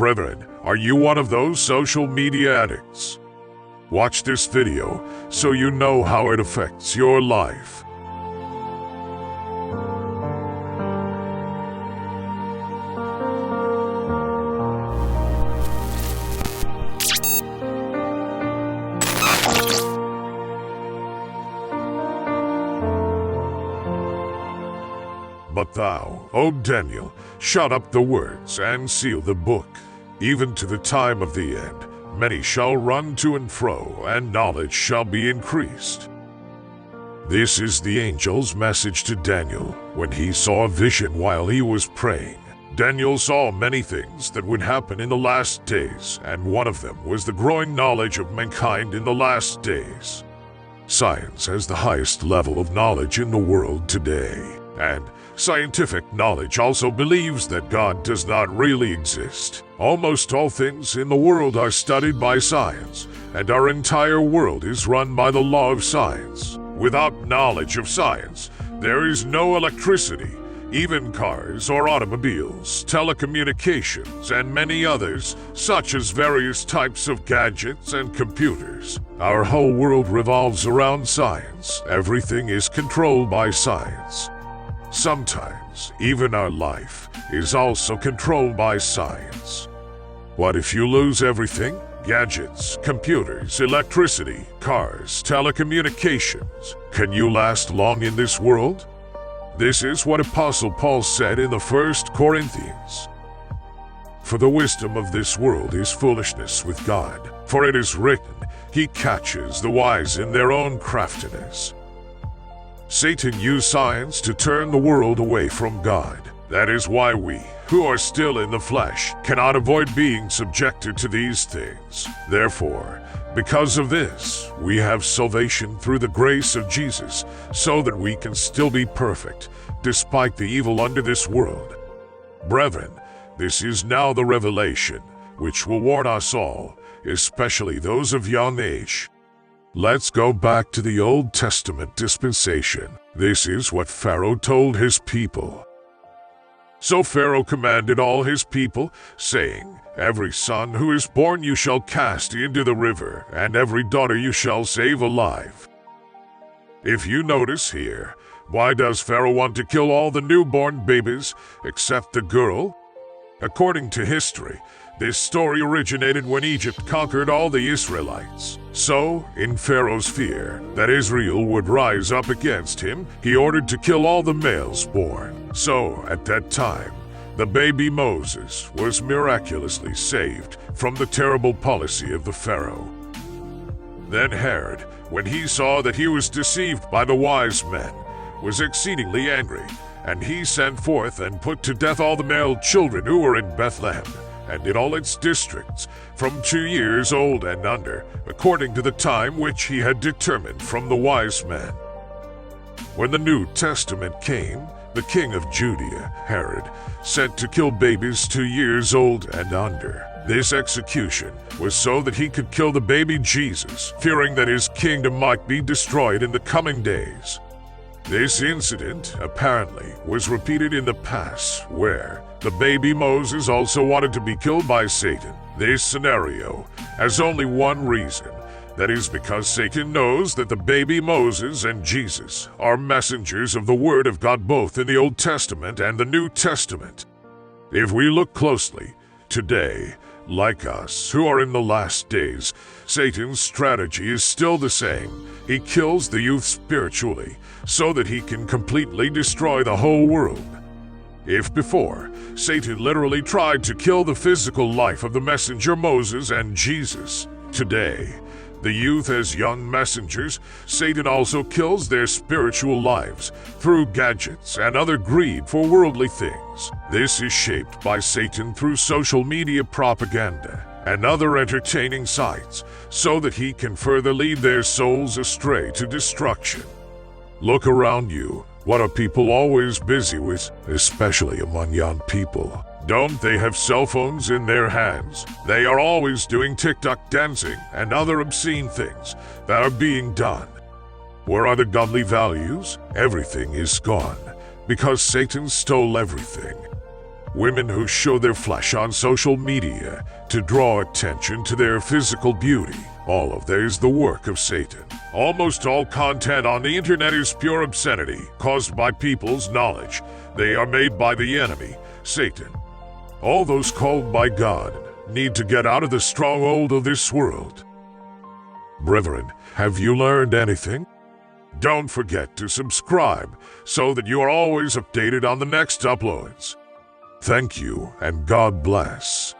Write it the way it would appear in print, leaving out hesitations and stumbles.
Brethren, are you one of those social media addicts? Watch this video so you know how it affects your life. But thou, O Daniel, shut up the words and seal the book, even to the time of the end. Many shall run to and fro, and knowledge shall be increased. This is the angel's message to Daniel when he saw a vision while he was praying. Daniel saw many things that would happen in the last days, and one of them was the growing knowledge of mankind in the last days. Science has the highest level of knowledge in the world today, and scientific knowledge also believes that God does not really exist. Almost all things in the world are studied by science, and our entire world is run by the law of science. Without knowledge of science, there is no electricity, even cars or automobiles, telecommunications, and many others, such as various types of gadgets and computers. Our whole world revolves around science. Everything is controlled by science. Sometimes, even our life is also controlled by science. What if you lose everything? Gadgets, computers, electricity, cars, telecommunications. Can you last long in this world? This is what Apostle Paul said in the 1 Corinthians. For the wisdom of this world is foolishness with God. For it is written, He catches the wise in their own craftiness. Satan used science to turn the world away from God. That is why we, who are still in the flesh, cannot avoid being subjected to these things. Therefore, because of this, we have salvation through the grace of Jesus, so that we can still be perfect, despite the evil under this world. Brethren, this is now the revelation, which will warn us all, especially those of young age. Let's go back to the Old Testament dispensation. This is what Pharaoh told his people. So Pharaoh commanded all his people, saying, Every son who is born you shall cast into the river, and every daughter you shall save alive. If you notice here, why does Pharaoh want to kill all the newborn babies, except the girl? According to history, this story originated when Egypt conquered all the Israelites. So, in Pharaoh's fear that Israel would rise up against him, he ordered to kill all the males born. So, at that time, the baby Moses was miraculously saved from the terrible policy of the Pharaoh. Then Herod, when he saw that he was deceived by the wise men, was exceedingly angry, and he sent forth and put to death all the male children who were in Bethlehem, and in all its districts, from 2 years old and under, according to the time which he had determined from the wise men. When the New Testament came, the king of Judea, Herod, sent to kill babies 2 years old and under. This execution was so that he could kill the baby Jesus, fearing that his kingdom might be destroyed in the coming days. This incident, apparently, was repeated in the past, where the baby Moses also wanted to be killed by Satan. This scenario has only one reason. That is because Satan knows that the baby Moses and Jesus are messengers of the Word of God both in the Old Testament and the New Testament. If we look closely, today, like us, who are in the last days, Satan's strategy is still the same. He kills the youth spiritually, so that he can completely destroy the whole world. If before, Satan literally tried to kill the physical life of the messenger Moses and Jesus, today, the youth as young messengers, Satan also kills their spiritual lives through gadgets and other greed for worldly things. This is shaped by Satan through social media propaganda and other entertaining sites, so that he can further lead their souls astray to destruction. Look around you. What are people always busy with, especially among young people? Don't they have cell phones in their hands? They are always doing TikTok dancing and other obscene things that are being done. Where are the godly values? Everything is gone, because Satan stole everything. Women who show their flesh on social media to draw attention to their physical beauty. All of that is the work of Satan. Almost all content on the internet is pure obscenity, caused by people's knowledge. They are made by the enemy, Satan. All those called by God need to get out of the stronghold of this world. Brethren, have you learned anything? Don't forget to subscribe so that you are always updated on the next uploads. Thank you, and God bless.